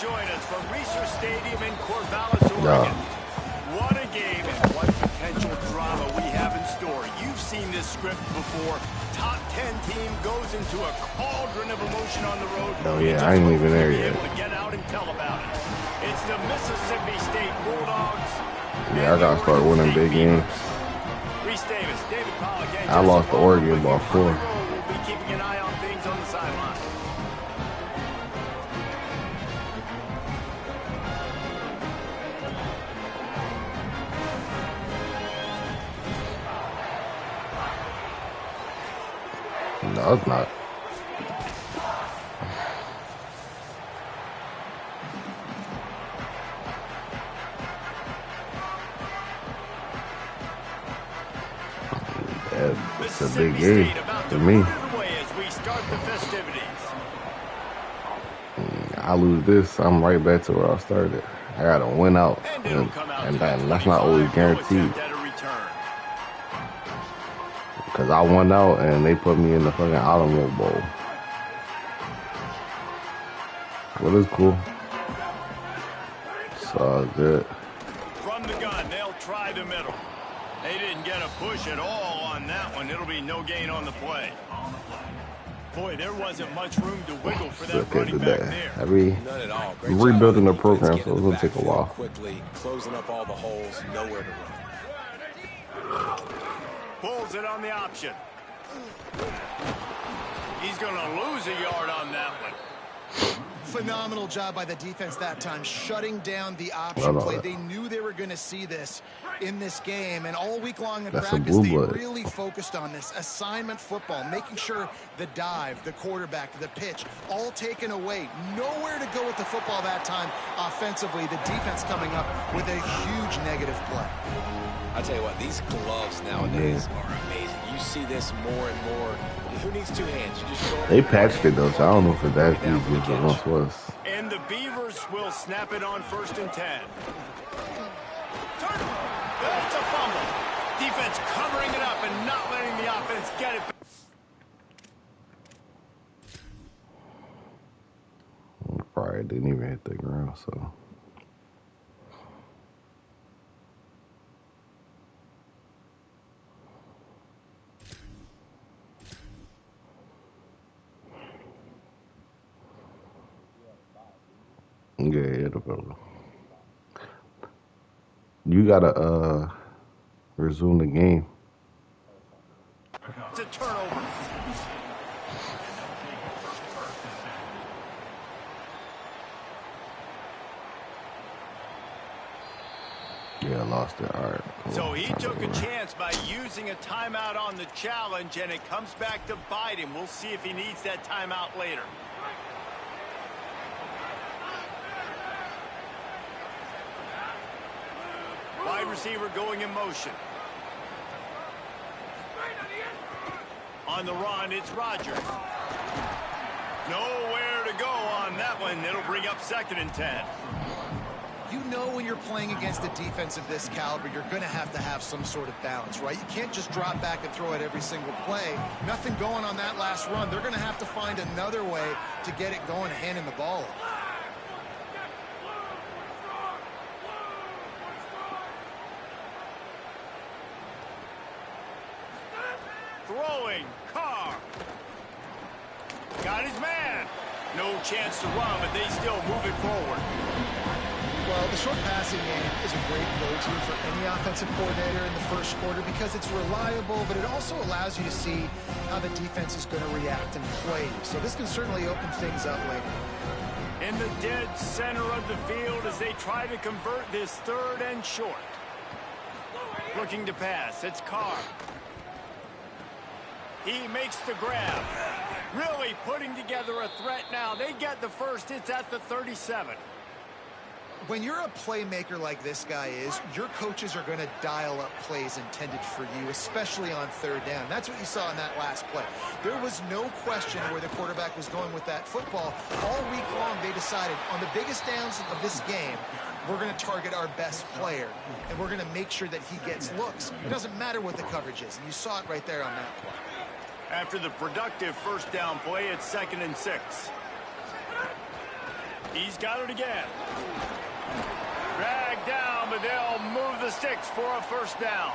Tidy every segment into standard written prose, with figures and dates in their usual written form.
join us from Reser Stadium in Corvallis, Oregon. What a game and what potential drama we have in store. You've seen this script before. Top 10 team goes into a cauldron of emotion on the road. Oh yeah, I ain't even there yet. Able to get out and tell about it. It's the Mississippi State Bulldogs. Yeah, I gotta start winning big games. Reese Davis, David Pollock, I lost to Oregon by 4. We'll be keeping an eye on things on the sideline. No, it's not. It's a big game for me. I lose this, I'm right back to where I started. I gotta win out, and that's not always guaranteed. Because I won out and they put me in the fucking Alamo Bowl. Well, it's cool. It's all good. From the gun, they'll try the middle. They didn't get a push at all on that one. It'll be no gain on the play. Boy, there wasn't much room to wiggle for that running back there. None at all. I'm rebuilding the program, so it's gonna take a while. Quickly closing up all the holes, nowhere to run. Pulls it on the option. He's going to lose a yard on that one. Phenomenal job by the defense that time, shutting down the option play. They knew they were going to see this in this game, and all week long in practice, they really focused on this assignment football, making sure the dive, the quarterback, the pitch, all taken away. Nowhere to go with the football that time offensively. The defense coming up with a huge negative play. I tell you what, these gloves nowadays are amazing. You see this more and more. Who needs two hands? You just go. They patched it though, so I don't know if it's that easy as it once was. And the Beavers will snap it on 1st and 10. It's a fumble. Defense covering it up and not letting the offense get it. Probably didn't even hit the ground, so. Yeah, it'll go. You gotta resume the game. It's a turnover. Yeah, I lost it. All right. Cool. So he took a chance by using a timeout on the challenge, and it comes back to bite him. We'll see if he needs that timeout later. Wide receiver going in motion. On the run, it's Rodgers. Nowhere to go on that one. It'll bring up 2nd and 10. You know when you're playing against a defense of this caliber, you're going to have some sort of balance, right? You can't just drop back and throw it every single play. Nothing going on that last run. They're going to have to find another way to get it going, handing the ball off. Throwing, Carr. Got his man. No chance to run, but they still move it forward. Well, the short passing game is a great go-to for any offensive coordinator in the first quarter because it's reliable, but it also allows you to see how the defense is going to react and play. So this can certainly open things up later. In the dead center of the field as they try to convert this 3rd and short. Looking to pass. It's Carr. He makes the grab. Really putting together a threat now. They get the first. It's at the 37. When you're a playmaker like this guy is, your coaches are going to dial up plays intended for you, especially on 3rd down. That's what you saw in that last play. There was no question where the quarterback was going with that football. All week long, they decided on the biggest downs of this game, we're going to target our best player, and we're going to make sure that he gets looks. It doesn't matter what the coverage is, and you saw it right there on that play. After the productive 1st down play, it's 2nd and 6. He's got it again. Dragged down, but they'll move the sticks for a first down.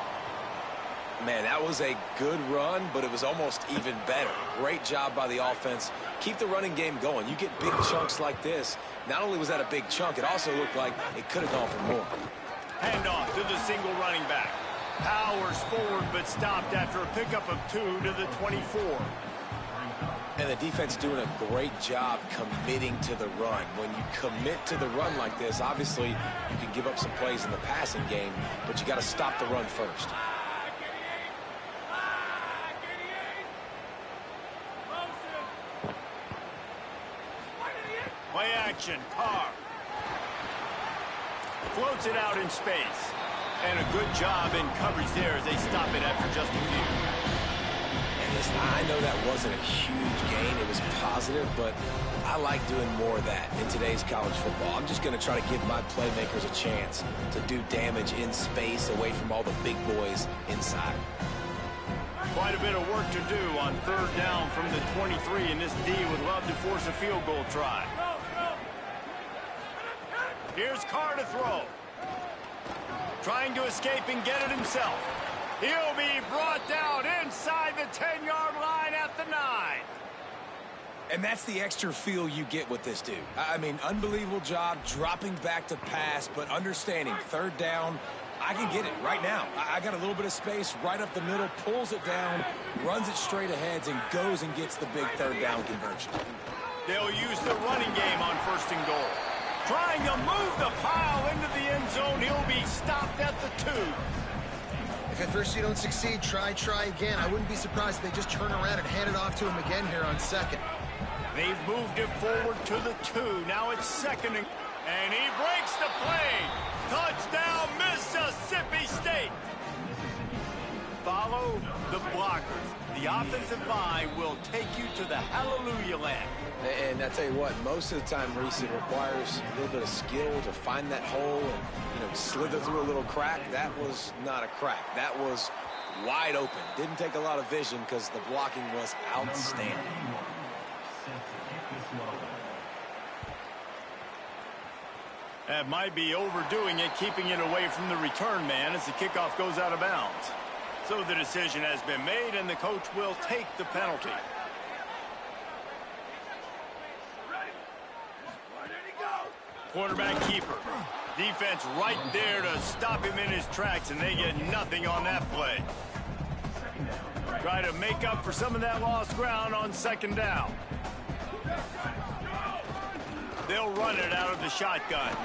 Man, that was a good run, but it was almost even better. Great job by the offense. Keep the running game going. You get big chunks like this. Not only was that a big chunk, it also looked like it could have gone for more. Handoff to the single running back. Powers forward, but stopped after a pickup of 2 to the 24. And the defense doing a great job committing to the run. When you commit to the run like this, obviously you can give up some plays in the passing game, but you got to stop the run first. Play action, Carr. Floats it out in space. And a good job in coverage there as they stop it after just a few. And listen, I know that wasn't a huge gain. It was positive, but I like doing more of that in today's college football. I'm just going to try to give my playmakers a chance to do damage in space away from all the big boys inside. Quite a bit of work to do on third down from the 23, and this D would love to force a field goal try. Here's Carr to throw. Trying to escape and get it himself. He'll be brought down inside the 10-yard line at the 9. And that's the extra feel you get with this dude. I mean, unbelievable job dropping back to pass, but understanding third down, I can get it right now. I got a little bit of space right up the middle, pulls it down, runs it straight ahead, and goes and gets the big third down conversion. They'll use the running game on first and goal. Trying to move the pile into the end zone. He'll be stopped at the 2. If at first you don't succeed, try again. I wouldn't be surprised if they just turn around and hand it off to him again here on second. They've moved it forward to the 2. Now it's second. And he breaks the play. Touchdown, Mississippi State. Follow the blockers. The offensive line will take you to the hallelujah land. And I tell you what, most of the time, Reese, it requires a little bit of skill to find that hole and, slither through a little crack. That was not a crack. That was wide open. Didn't take a lot of vision because the blocking was outstanding. That might be overdoing it, keeping it away from the return man as the kickoff goes out of bounds. So the decision has been made, and the coach will take the penalty. Quarterback keeper. Defense right there to stop him in his tracks, and they get nothing on that play. Try to make up for some of that lost ground on second down. They'll run it out of the shotgun.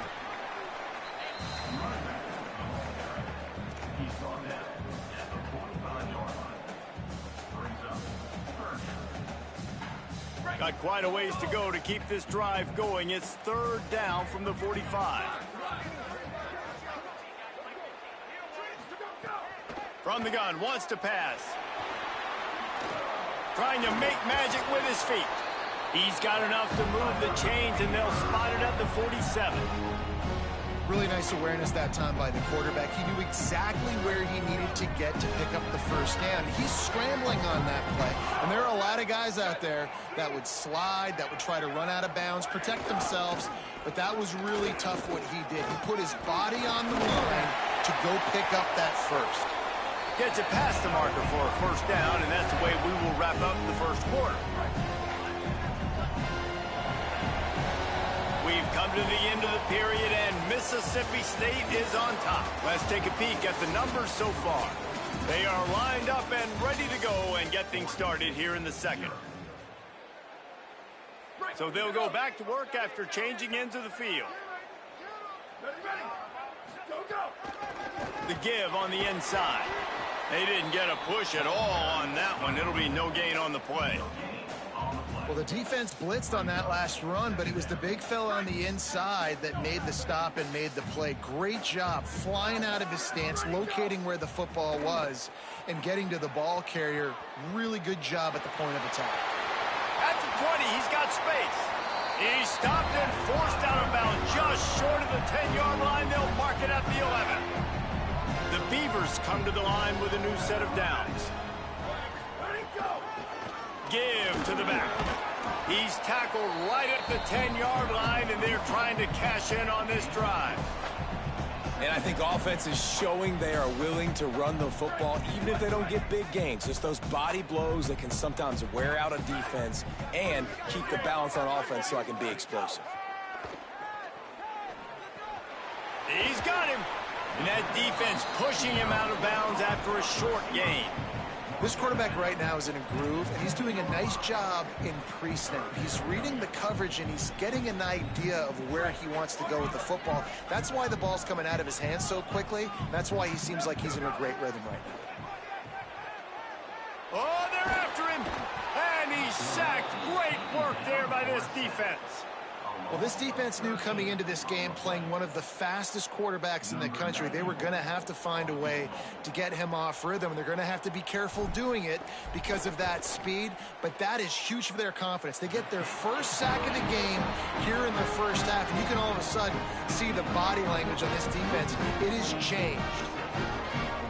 Got quite a ways to go to keep this drive going. It's third down from the 45. From the gun, wants to pass. Trying to make magic with his feet. He's got enough to move the chains, and they'll spot it at the 47. Really nice awareness that time by the quarterback. He knew exactly where he needed to get to pick up the first down. He's scrambling on that play. And there are a lot of guys out there that would slide, that would try to run out of bounds, protect themselves. But that was really tough what he did. He put his body on the line to go pick up that first. Gets it past the marker for a first down, and that's the way we will wrap up the first quarter. We've come to the end of the period, and Mississippi State is on top. Let's take a peek at the numbers so far. They are lined up and ready to go and get things started here in the second. So they'll go back to work after changing into the field. The give on the inside. They didn't get a push at all on that one. It'll be no gain on the play. Well, the defense blitzed on that last run, but it was the big fella on the inside that made the stop and made the play. Great job flying out of his stance, locating where the football was, and getting to the ball carrier. Really good job at the point of attack. At the 20, he's got space. He stopped and forced out of bounds just short of the 10-yard line. They'll mark it at the 11. The Beavers come to the line with a new set of downs. Give to the back. He's tackled right at the 10-yard line, and they're trying to cash in on this drive. And I think offense is showing they are willing to run the football, even if they don't get big gains. Just those body blows that can sometimes wear out a defense and keep the balance on offense so I can be explosive. He's got him. And that defense pushing him out of bounds after a short gain. This quarterback right now is in a groove, and he's doing a nice job in pre-snap. He's reading the coverage, and he's getting an idea of where he wants to go with the football. That's why the ball's coming out of his hands so quickly. That's why he seems like he's in a great rhythm right now. Oh, they're after him. And he's sacked. Great work there by this defense. Well, this defense knew coming into this game, playing one of the fastest quarterbacks in the country, they were going to have to find a way to get him off rhythm. They're going to have to be careful doing it because of that speed, but that is huge for their confidence. They get their first sack of the game here in the first half, and you can all of a sudden see the body language on this defense. It has changed.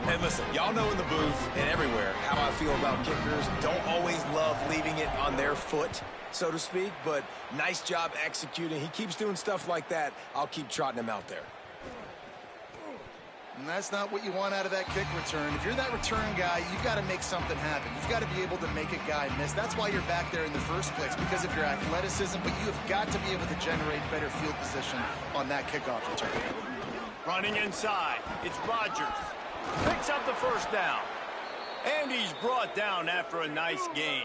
And listen, y'all know in the booth and everywhere how I feel about kickers. Don't always love leaving it on their foot, so to speak, but nice job executing. He keeps doing stuff like that. I'll keep trotting him out there. And that's not what you want out of that kick return. If you're that return guy, you've got to make something happen. You've got to be able to make a guy miss. That's why you're back there in the first place, because of your athleticism, but you have got to be able to generate better field position on that kickoff return. Running inside, it's Rodgers. Picks up the first down. And he's brought down after a nice gain.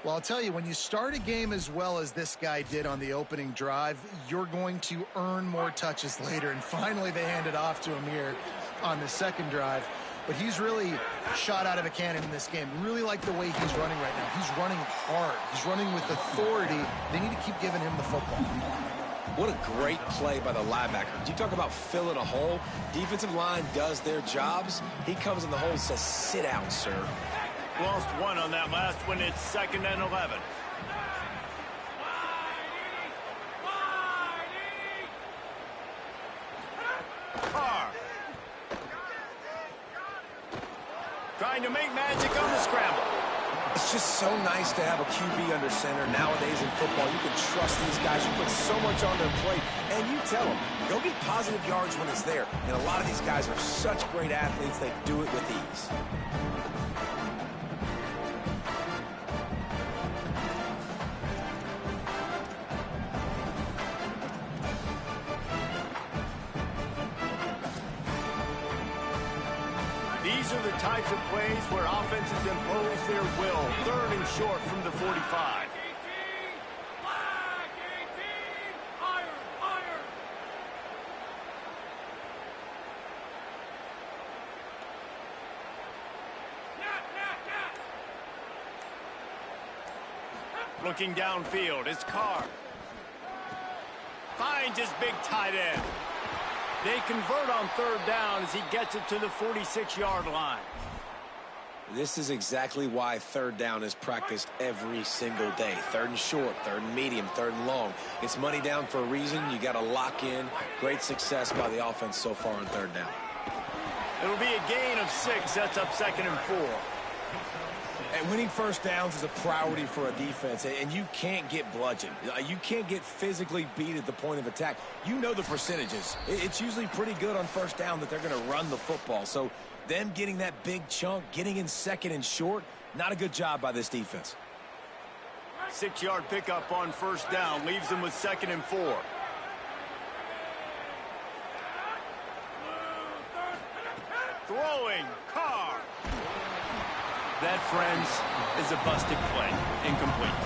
Well, I'll tell you, when you start a game as well as this guy did on the opening drive, you're going to earn more touches later. And finally, they handed off to him here on the second drive. But he's really shot out of a cannon in this game. Really like the way he's running right now. He's running hard. He's running with authority. They need to keep giving him the football. What a great play by the linebacker. You talk about filling a hole. Defensive line does their jobs. He comes in the hole and says, sit out, sir. Lost one on that last one. It's 2nd and 11. Carr. Trying to make magic on the scramble. It's just so nice to have a QB under center. Nowadays in football, you can trust these guys. You put so much on their plate, and you tell them, go get positive yards when it's there. And a lot of these guys are such great athletes, they do it with ease. These are the types of plays where offenses impose their will. 3rd and short from the 45. Looking downfield, it's Carr. Finds his big tight end. They convert on 3rd down as he gets it to the 46-yard line. This is exactly why 3rd down is practiced every single day. 3rd and short, 3rd and medium, 3rd and long. It's money down for a reason. You got to lock in. Great success by the offense so far on 3rd down. It'll be a gain of 6. That's up 2nd and 4. And winning first downs is a priority for a defense, and you can't get bludgeoned. You can't get physically beat at the point of attack. You know the percentages. It's usually pretty good on first down that they're going to run the football. So them getting that big chunk, getting in 2nd and short, not a good job by this defense. 6-yard pickup on 1st down leaves them with 2nd and 4. Throwing, Carr. That, friends, is a busted play. Incomplete.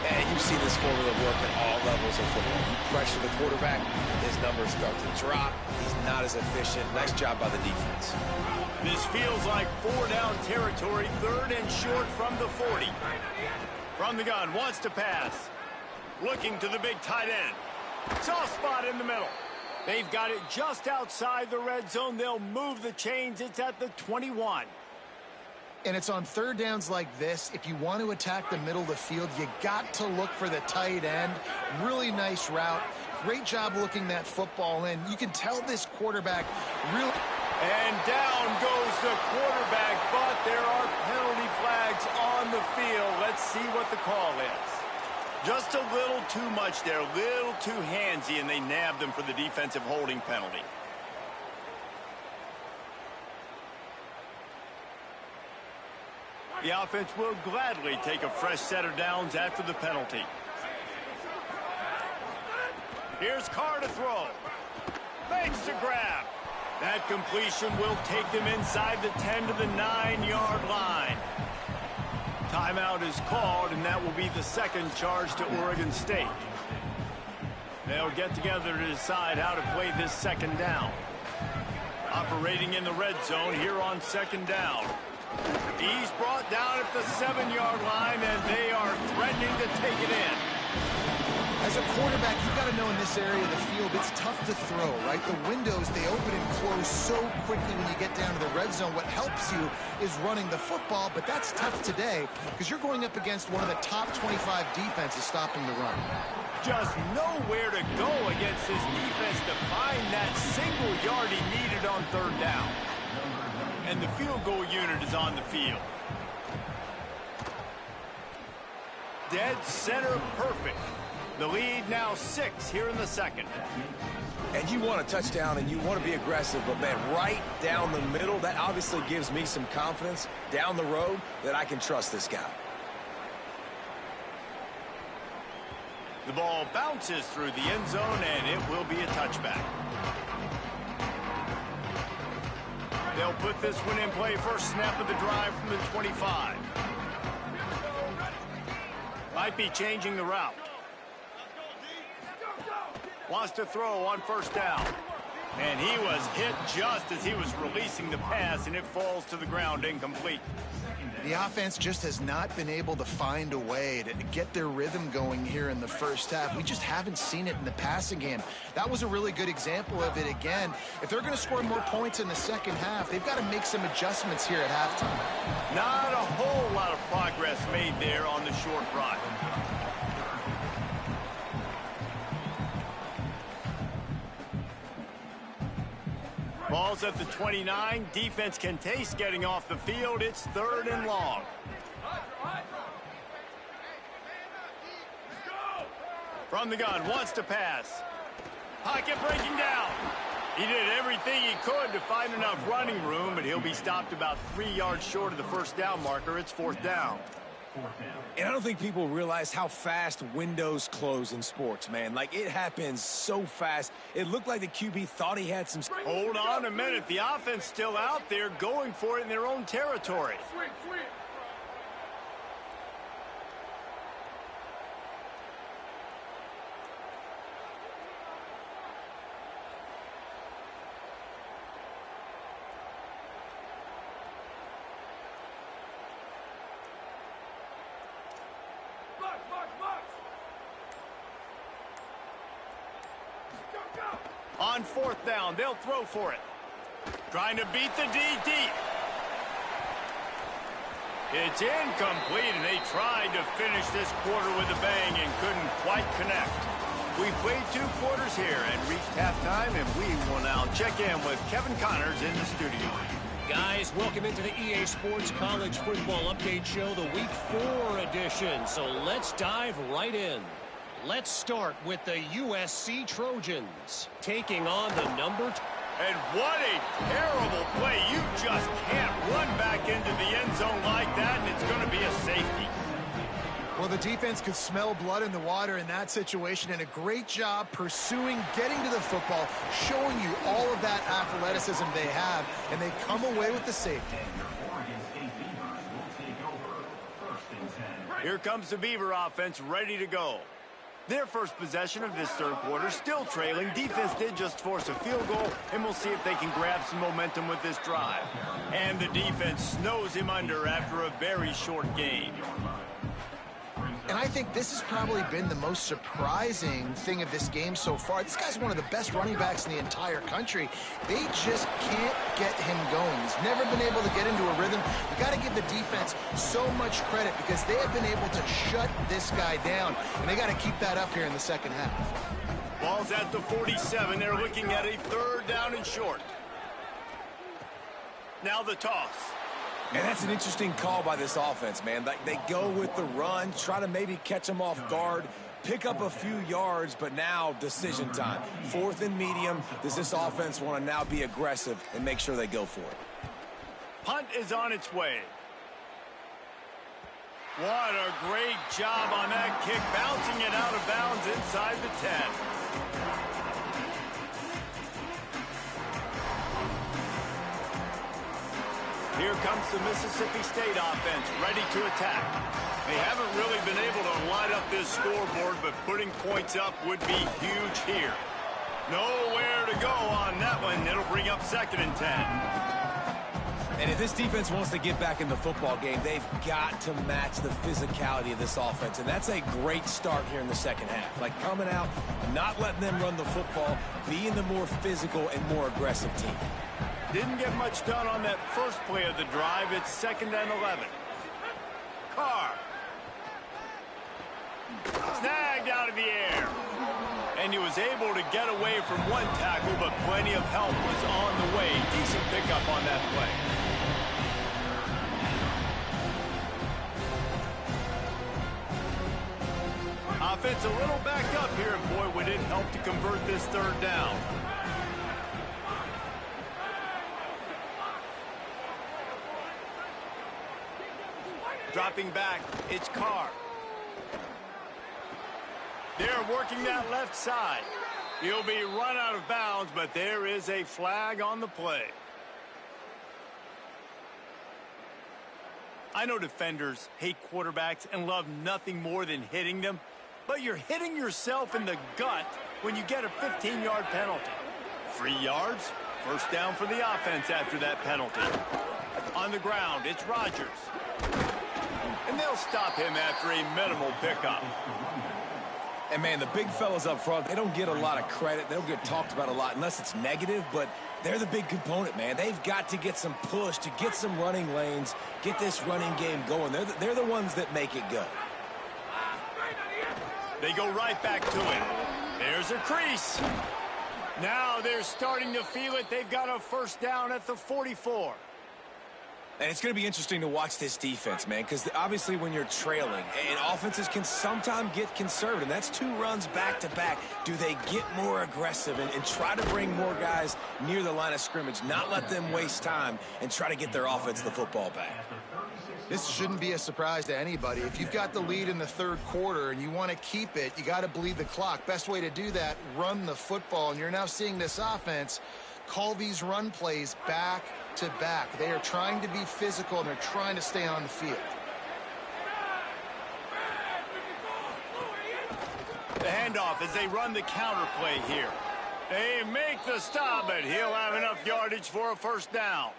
And you see this formula work at all levels of football. You pressure the quarterback, his numbers start to drop. He's not as efficient. Nice job by the defense. This feels like 4-down territory. 3rd and short from the 40. From the gun, wants to pass. Looking to the big tight end. Soft spot in the middle. They've got it just outside the red zone. They'll move the chains. It's at the 21. And it's on 3rd downs like this. If you want to attack the middle of the field, you got to look for the tight end. Really nice route. Great job looking that football in. You can tell this quarterback really... And down goes the quarterback, but there are penalty flags on the field. Let's see what the call is. Just a little too much there, a little too handsy, and they nabbed them for the defensive holding penalty. The offense will gladly take a fresh set of downs after the penalty. Here's Carr to throw. Makes the grab. That completion will take them inside the 10 to the 9-yard line. Timeout is called, and that will be the second charge to Oregon State. They'll get together to decide how to play this second down. Operating in the red zone here on second down. He's brought down at the 7-yard line, and they are threatening to take it in. As a quarterback, you've got to know in this area of the field, it's tough to throw, right? The windows, they open and close so quickly when you get down to the red zone. What helps you is running the football, but that's tough today because you're going up against one of the top 25 defenses stopping the run. Just nowhere to go against this defense to find that single yard he needed on third down. And the field goal unit is on the field. Dead center perfect. The lead now 6 here in the second. And you want a touchdown and you want to be aggressive, but man, right down the middle, that obviously gives me some confidence down the road that I can trust this guy. The ball bounces through the end zone, and it will be a touchback. They'll put this one in play first snap of the drive from the 25. Might be changing the route. Wants to throw on first down. And he was hit just as he was releasing the pass, and it falls to the ground incomplete. The offense just has not been able to find a way to get their rhythm going here in the first half. We just haven't seen it in the passing game. That was a really good example of it again. If they're going to score more points in the second half, they've got to make some adjustments here at halftime. Not a whole lot of progress made there on the short run. Ball's at the 29. Defense can taste getting off the field. It's 3rd and long. From the gun, wants to pass. Pocket breaking down. He did everything he could to find enough running room, but he'll be stopped about 3 yards short of the first down marker. It's 4th down. And I don't think people realize how fast windows close in sports, man. Like, it happens so fast. It looked like the QB thought he had some... Hold on a minute. The offense still out there going for it in their own territory. On 4th down, they'll throw for it. Trying to beat the D deep. It's incomplete, and they tried to finish this quarter with a bang and couldn't quite connect. We played 2 quarters here and reached halftime, and we will now check in with Kevin Connors in the studio. Guys, welcome into the EA Sports College Football Update Show, the Week 4 edition. So let's dive right in. Let's start with the USC Trojans taking on the number... And what a terrible play. You just can't run back into the end zone like that, and it's going to be a safety. Well, the defense could smell blood in the water in that situation, and a great job pursuing, getting to the football, showing you all of that athleticism they have, and they come away with the safety. Here comes the Beaver offense ready to go. Their first possession of this third quarter, still trailing. Defense did just force a field goal, and we'll see if they can grab some momentum with this drive. And the defense snows him under after a very short game. And I think this has probably been the most surprising thing of this game so far. This guy's one of the best running backs in the entire country. They just can't get him going. He's never been able to get into a rhythm. You got to give the defense so much credit because they have been able to shut this guy down, and they got to keep that up here in the second half. Ball's at the 47. They're looking at a 3rd down and short. Now the toss. And that's an interesting call by this offense, man. Like, they go with the run, try to maybe catch them off guard, pick up a few yards, but now decision time. 4th and medium. Does this offense want to now be aggressive and make sure they go for it? Punt is on its way. What a great job on that kick, bouncing it out of bounds inside the 10. Here comes the Mississippi State offense, ready to attack. They haven't really been able to light up this scoreboard, but putting points up would be huge here. Nowhere to go on that one. It'll bring up 2nd and 10. And if this defense wants to get back in the football game, they've got to match the physicality of this offense. And that's a great start here in the second half. Like, coming out, not letting them run the football, being the more physical and more aggressive team. Didn't get much done on that first play of the drive. It's 2nd and 11. Carr. Snagged out of the air. And he was able to get away from one tackle, but plenty of help was on the way. Decent pickup on that play. Offense a little backed up here, and boy, would it help to convert this 3rd down. Dropping back, it's Carr. They're working that left side. He'll be run out of bounds, but there is a flag on the play. I know defenders hate quarterbacks and love nothing more than hitting them, but you're hitting yourself in the gut when you get a 15-yard penalty. 3 yards, 1st down for the offense after that penalty. On the ground, it's Rodgers. And they'll stop him after a minimal pickup. And, man, the big fellas up front, they don't get a lot of credit. They don't get talked about a lot unless it's negative, but they're the big component, man. They've got to get some push, to get some running lanes, get this running game going. They're the ones that make it go. They go right back to it. There's a crease. Now they're starting to feel it. They've got a 1st down at the 44. And it's going to be interesting to watch this defense, man, because obviously when you're trailing, and offenses can sometimes get conservative. That's 2 runs back-to-back. Do they get more aggressive and try to bring more guys near the line of scrimmage, not let them waste time, and try to get their offense the football back? This shouldn't be a surprise to anybody. If you've got the lead in the 3rd quarter and you want to keep it, you got to bleed the clock. Best way to do that, run the football. And you're now seeing this offense call these run plays back to back. They are trying to be physical, and they're trying to stay on the field. The handoff as they run the counter play here. They make the stop, but he'll have enough yardage for a 1st down.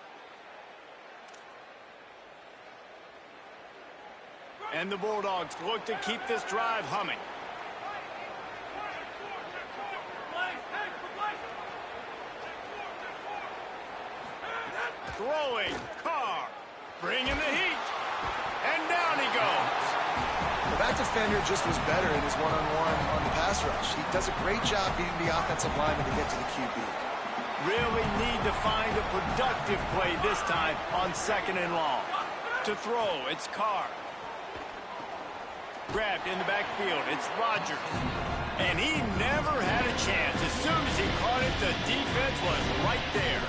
And the Bulldogs look to keep this drive humming. Throwing, Carr, bringing the heat, and down he goes. Well, that defender just was better in his one-on-one on the pass rush. He does a great job beating the offensive lineman to get to the QB. Really need to find a productive play this time on 2nd and long. To throw, it's Carr. Grabbed in the backfield, it's Rodgers. And he never had a chance. As soon as he caught it, the defense was right there.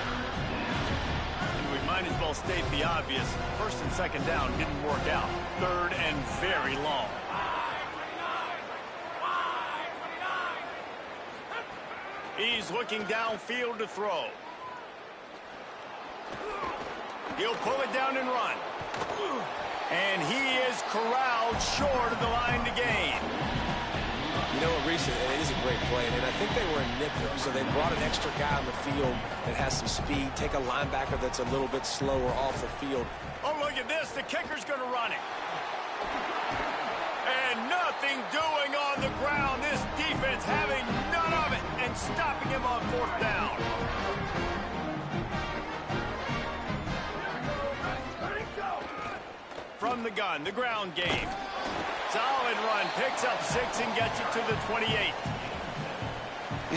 Might as well state the obvious. 1st and 2nd down didn't work out. 3rd and very long. He's looking downfield to throw. He'll pull it down and run. And he is corralled short of the line to gain. You know what, Reese, it is a great play, and I think they were in nickel, so they brought an extra guy on the field that has some speed, take a linebacker that's a little bit slower off the field. Oh, look at this. The kicker's going to run it. And nothing doing on the ground. This defense having none of it and stopping him on 4th down. From the gun, the ground game. Solid run, picks up 6 and gets it to the 28.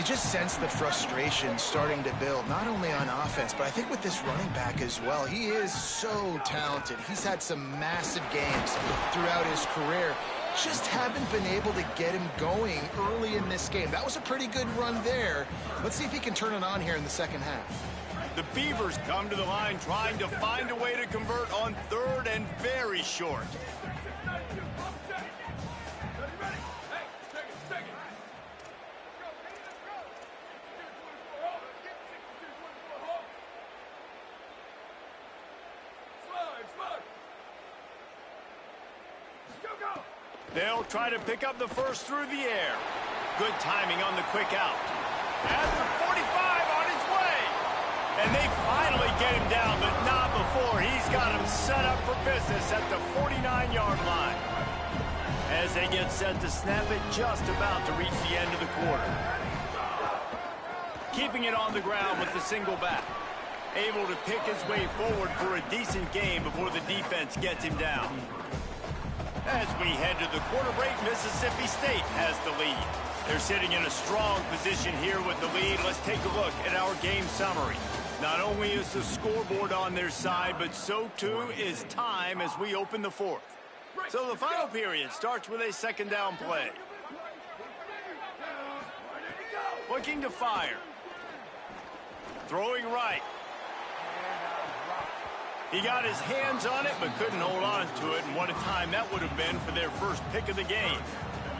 You just sense the frustration starting to build, not only on offense, but I think with this running back as well. He is so talented. He's had some massive games throughout his career. Just haven't been able to get him going early in this game. That was a pretty good run there. Let's see if he can turn it on here in the second half. The Beavers come to the line trying to find a way to convert on third and very short. They'll try to pick up the first through the air. Good timing on the quick out. At the 45 on his way. And they finally get him down, but not before. He's got him set up for business at the 49-yard line. As they get set to snap it, just about to reach the end of the quarter. Keeping it on the ground with the single back. Able to pick his way forward for a decent game before the defense gets him down. As we head to the quarter break, Mississippi State has the lead. They're sitting in a strong position here with the lead. Let's take a look at our game summary. Not only is the scoreboard on their side, but so too is time as we open the fourth. So the final period starts with a second down play. Looking to fire. Throwing right. He got his hands on it, but couldn't hold on to it, and what a time that would have been for their first pick of the game.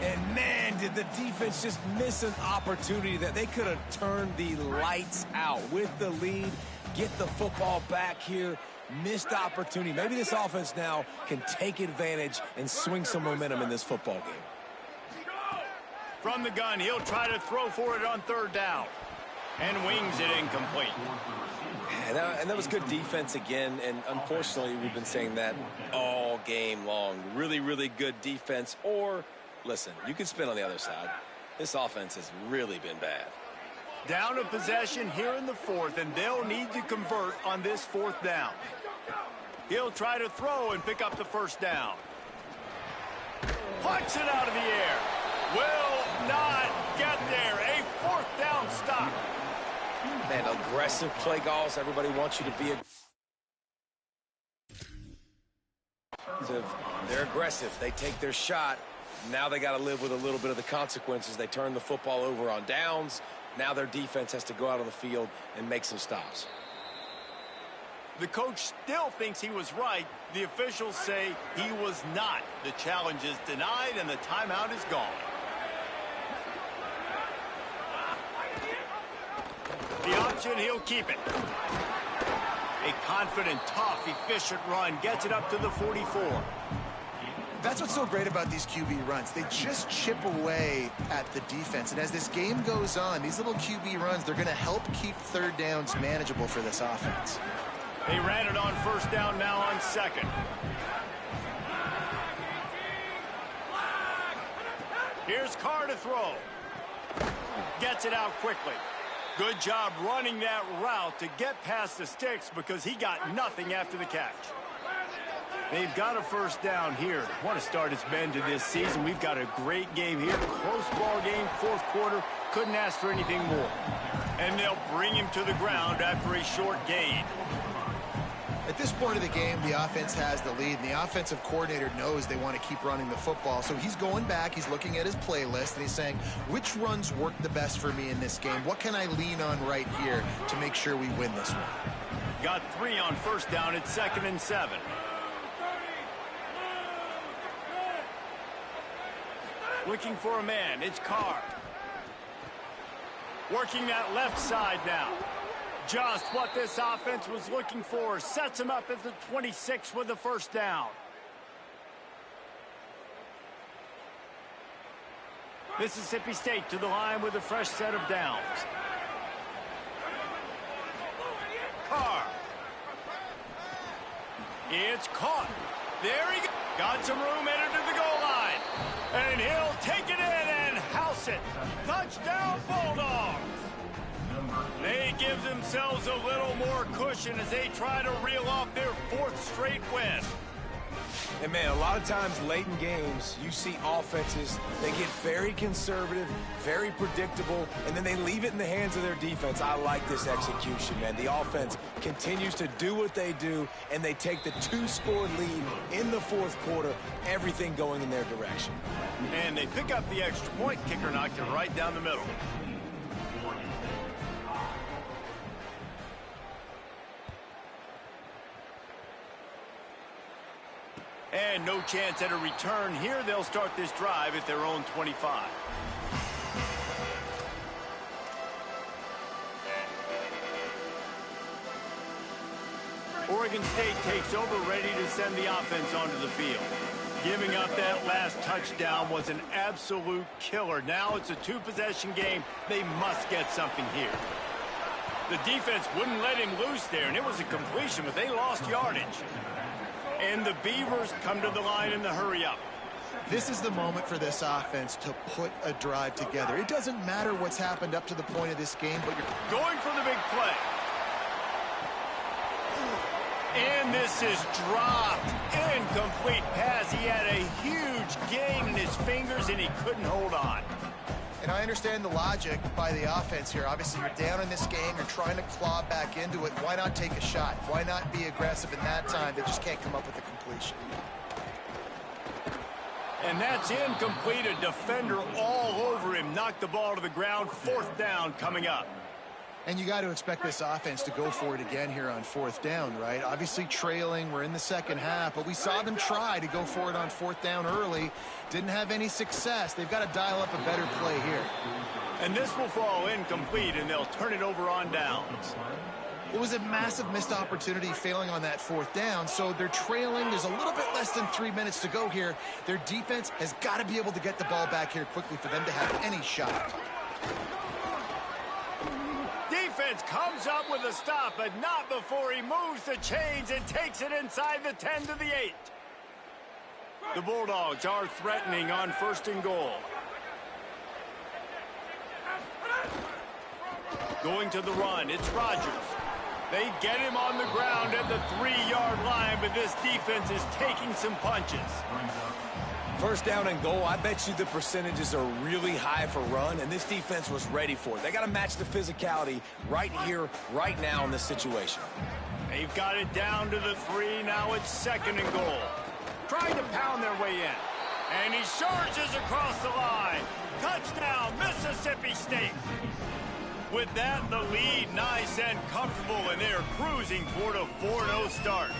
And man, did the defense just miss an opportunity that they could have turned the lights out with the lead, get the football back here, missed opportunity. Maybe this offense now can take advantage and swing some momentum in this football game. From the gun, he'll try to throw for it on third down, and wings it incomplete. And that was good defense again, and unfortunately, we've been saying that all game long. Really, really good defense. Or, listen, you can spin on the other side. This offense has really been bad. Down a possession here in the fourth, and they'll need to convert on this fourth down. He'll try to throw and pick up the first down. Punch it out of the air. Will not get there. A fourth down stop. Man, aggressive play calls. Everybody wants you to be they're aggressive. They take their shot. Now they got to live with a little bit of the consequences. They turn the football over on downs. Now their defense has to go out on the field and make some stops. The coach still thinks he was right. The officials say he was not. The challenge is denied, and the timeout is gone. The option, he'll keep it. A confident, tough, efficient run gets it up to the 44. That's what's so great about these QB runs. They just chip away at the defense. And as this game goes on, these little QB runs, they're going to help keep third downs manageable for this offense. They ran it on first down, now on second. Here's Carr to throw. Gets it out quickly. Good job running that route to get past the sticks because he got nothing after the catch. They've got a first down here. What a start it's been to this season. We've got a great game here. Close ball game, fourth quarter. Couldn't ask for anything more. And they'll bring him to the ground after a short gain. At this point of the game, the offense has the lead, and the offensive coordinator knows they want to keep running the football. So he's going back, he's looking at his playlist, and he's saying, which runs work the best for me in this game? What can I lean on right here to make sure we win this one? Got 3 on first down at 2nd and 7. Looking for a man, it's Carr. Working that left side now. Just what this offense was looking for. Sets him up at the 26 with the first down. Mississippi State to the line with a fresh set of downs. Carr. It's caught. There he goes. Got some room headed to the goal line. And he'll take it in and house it. Touchdown, Bulldogs. They give themselves a little more cushion as they try to reel off their 4th straight win. And, man, a lot of times late in games, you see offenses, they get very conservative, very predictable, and then they leave it in the hands of their defense. I like this execution, man. The offense continues to do what they do, and they take the 2-score lead in the fourth quarter, everything going in their direction. And they pick up the extra point. Kicker knocked it right down the middle. And no chance at a return here. They'll start this drive at their own 25. Oregon State takes over, ready to send the offense onto the field. Giving up that last touchdown was an absolute killer. Now it's a 2-possession game. They must get something here. The defense wouldn't let him loose there, and it was a completion, but they lost yardage. And the Beavers come to the line in the hurry-up. This is the moment for this offense to put a drive together. It doesn't matter what's happened up to the point of this game, but you're going for the big play. And this is dropped. Incomplete pass. He had a huge gain in his fingers, and he couldn't hold on. And I understand the logic by the offense here. Obviously, you're down in this game. You're trying to claw back into it. Why not take a shot? Why not be aggressive in that time? They just can't come up with a completion. And that's incomplete. A defender all over him. Knocked the ball to the ground. 4th down coming up. And you got to expect this offense to go for it again here on 4th down, right? Obviously trailing, we're in the second half, but we saw them try to go for it on 4th down early. Didn't have any success. They've got to dial up a better play here. And this will fall incomplete, and they'll turn it over on downs. It was a massive missed opportunity failing on that 4th down, so they're trailing. There's a little bit less than 3 minutes to go here. Their defense has got to be able to get the ball back here quickly for them to have any shot. Defense comes up with a stop, but not before he moves the chains and takes it inside the 10 to the 8. The Bulldogs are threatening on 1st and goal. Going to the run, it's Rodgers. They get him on the ground at the 3-yard line, but this defense is taking some punches. 1st down and goal, I bet you the percentages are really high for run, and this defense was ready for it. They got to match the physicality right here, right now in this situation. They've got it down to the 3. Now it's 2nd and goal. Trying to pound their way in. And he charges across the line. Touchdown, Mississippi State. With that, the lead nice and comfortable, and they're cruising toward a 4-0 start.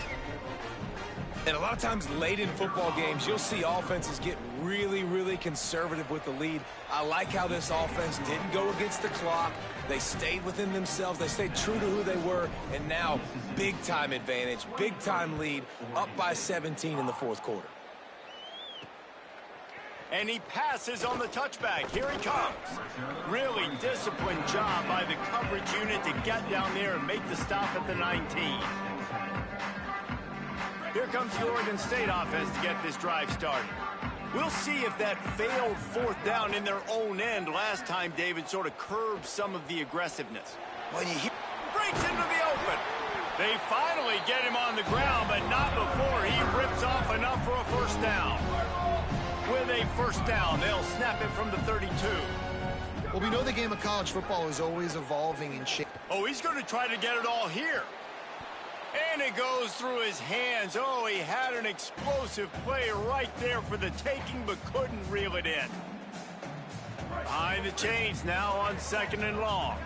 And a lot of times late in football games, you'll see offenses get really, really conservative with the lead. I like how this offense didn't go against the clock. They stayed within themselves. They stayed true to who they were. And now, big-time advantage, big-time lead, up by 17 in the 4th quarter. And he passes on the touchback. Here he comes. Really disciplined job by the coverage unit to get down there and make the stop at the 19. Here comes the Oregon State offense to get this drive started. We'll see if that failed 4th down in their own end last time, David, sort of curbed some of the aggressiveness. When you hear breaks into the open. They finally get him on the ground, but not before he rips off enough for a 1st down. With a 1st down, they'll snap it from the 32. Well, we know the game of college football is always evolving and changing. Oh, he's going to try to get it all here. And it goes through his hands. Oh, he had an explosive play right there for the taking, but couldn't reel it in. Behind the chains now on 2nd and long.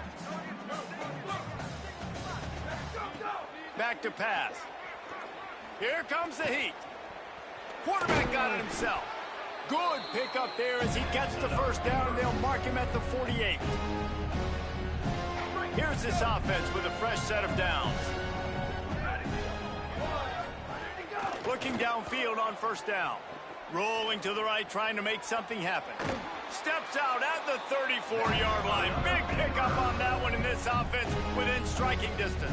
Back to pass. Here comes the heat. Quarterback got it himself. Good pickup there as he gets the 1st down, and they'll mark him at the 48. Here's this offense with a fresh set of downs. Looking downfield on 1st down. Rolling to the right, trying to make something happen. Steps out at the 34-yard line. Big pickup on that one in this offense within striking distance.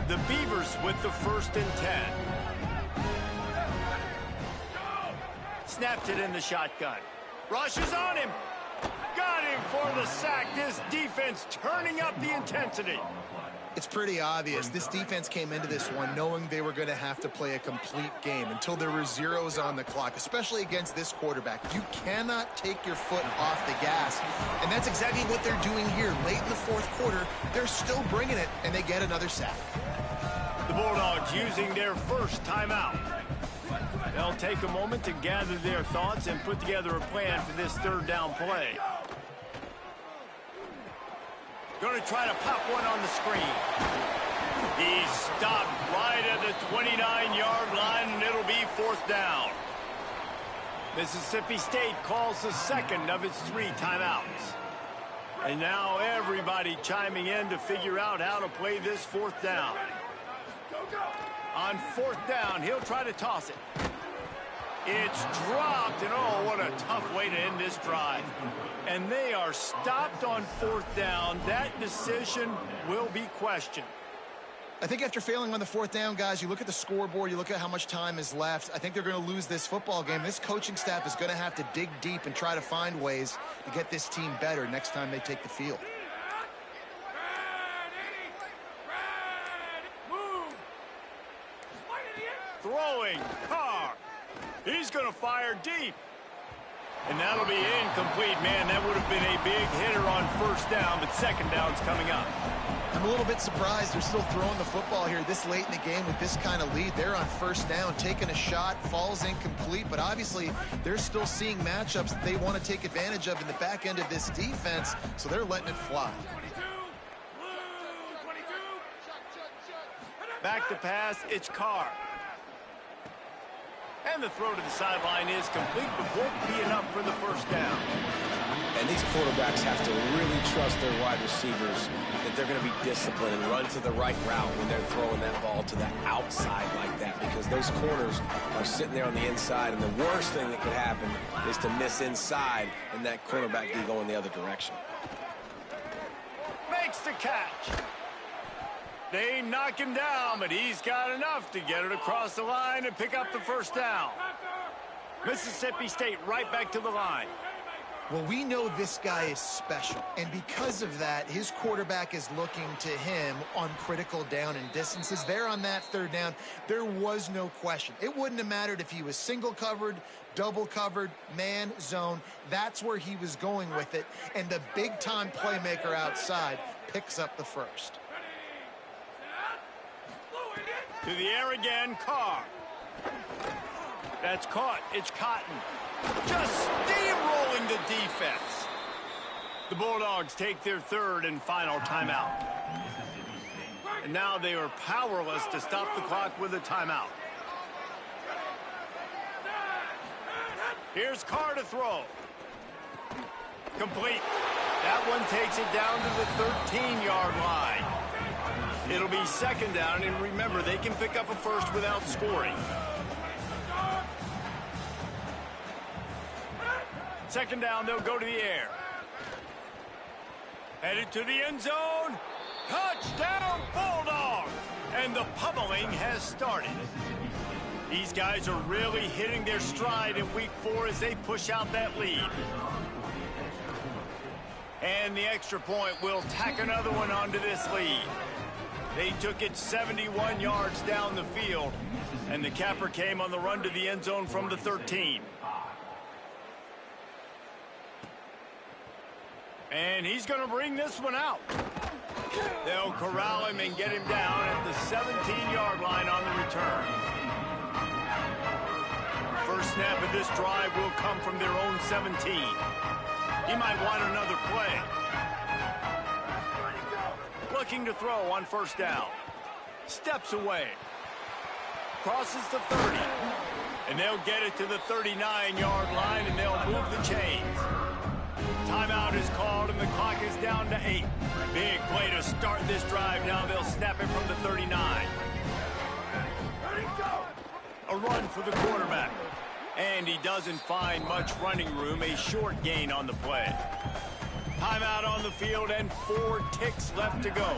The Beavers with the 1st and 10. Snapped it in the shotgun. Rushes on him. Got him for the sack. This defense turning up the intensity. It's pretty obvious. This defense came into this one knowing they were going to have to play a complete game until there were zeros on the clock, especially against this quarterback. You cannot take your foot off the gas, and that's exactly what they're doing here. Late in the fourth quarter, they're still bringing it, and they get another sack. The Bulldogs using their first timeout. They'll take a moment to gather their thoughts and put together a plan for this third down play. Going to try to pop one on the screen. He's stopped right at the 29-yard line, and it'll be fourth down. Mississippi State calls the second of its 3 timeouts. And now everybody chiming in to figure out how to play this fourth down. On fourth down, he'll try to toss it. It's dropped, and oh, what a tough way to end this drive. And they are stopped on fourth down. That decision will be questioned. I think after failing on the fourth down, guys, you look at the scoreboard, you look at how much time is left. I think they're going to lose this football game. This coaching staff is going to have to dig deep and try to find ways to get this team better next time they take the field. Throwing, Carr. He's going to fire deep. And that'll be incomplete. Man, that would have been a big hitter on first down, but second down's coming up. I'm a little bit surprised they're still throwing the football here this late in the game with this kind of lead. They're on first down, taking a shot, falls incomplete, but obviously they're still seeing matchups that they want to take advantage of in the back end of this defense, so they're letting it fly. Back to pass, it's Carr. And the throw to the sideline is complete, but won't be enough for the first down. And these quarterbacks have to really trust their wide receivers that they're going to be disciplined and run to the right route when they're throwing that ball to the outside like that, because those corners are sitting there on the inside, and the worst thing that could happen is to miss inside and that cornerback be going the other direction. Makes the catch. They knock him down, but he's got enough to get it across the line and pick up the first down. Mississippi State right back to the line. Well, we know this guy is special, and because of that, his quarterback is looking to him on critical down and distances. There on that third down, there was no question. It wouldn't have mattered if he was single covered, double covered, man, zone. That's where he was going with it, and the big-time playmaker outside picks up the first. To the air again, Carr. That's caught. It's Cotton. Just steamrolling the defense. The Bulldogs take their third and final timeout. And now they are powerless to stop the clock with a timeout. Here's Carr to throw. Complete. That one takes it down to the 13-yard line. It'll be second down, and remember, they can pick up a first without scoring. Second down, they'll go to the air. Headed to the end zone. Touchdown, Bulldogs! And the pummeling has started. These guys are really hitting their stride in week 4 as they push out that lead. And the extra point will tack another one onto this lead. They took it 71 yards down the field, and the capper came on the run to the end zone from the 13. And he's going to bring this one out. They'll corral him and get him down at the 17-yard line on the return. First snap of this drive will come from their own 17. He might want another play. Looking to throw on first down. Steps away. Crosses the 30. And they'll get it to the 39-yard line, and they'll move the chains. Timeout is called, and the clock is down to 8. Big play to start this drive. Now they'll snap it from the 39. A run for the quarterback. And he doesn't find much running room. A short gain on the play. Timeout on the field and 4 ticks left to go.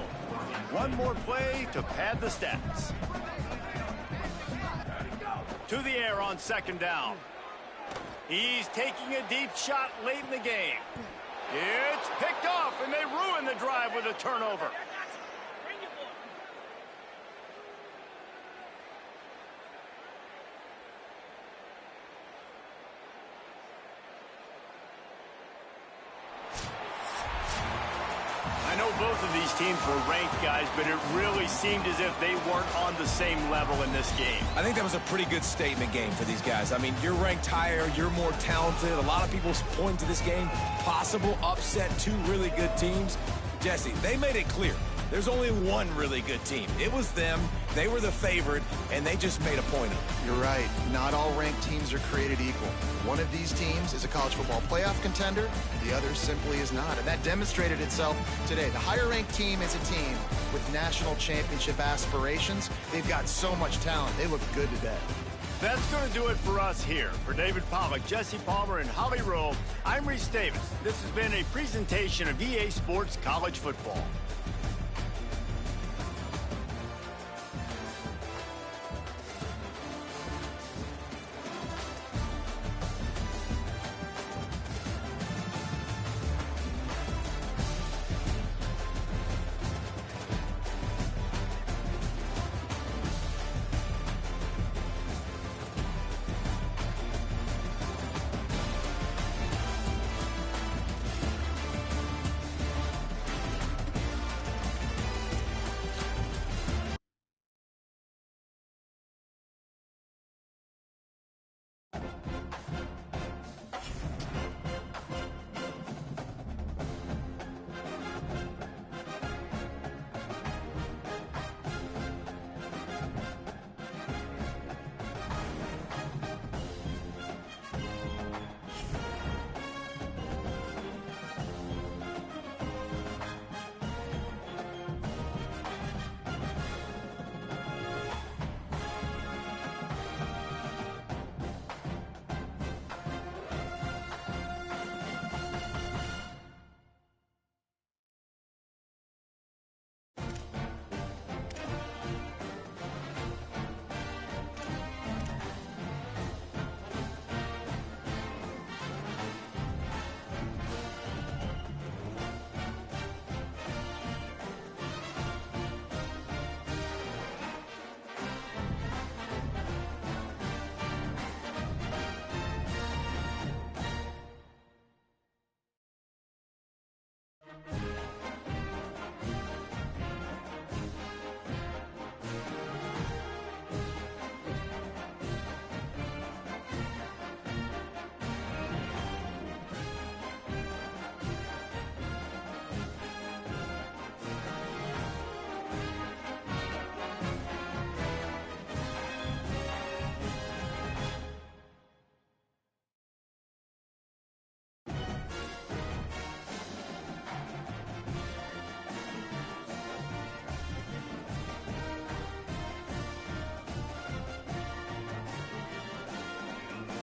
One more play to pad the stats. To the air on second down. He's taking a deep shot late in the game. It's picked off, and they ruin the drive with a turnover. both of these teams were ranked, guys, but it really seemed as if they weren't on the same level in this game. I think that was a pretty good statement game for these guys. I mean, you're ranked higher, you're more talented. A lot of people point to this game, possible upset, two really good teams. Jesse, they made it clear. There's only one really good team. It was them. They were the favorite, and they just made a point of it. You're right. Not all ranked teams are created equal. One of these teams is a college football playoff contender. The other simply is not. And that demonstrated itself today. The higher-ranked team is a team with national championship aspirations. They've got so much talent. They look good today. That's going to do it for us here. For David Pollack, Jesse Palmer, and Holly Rowe, I'm Reese Davis. This has been a presentation of EA Sports College Football.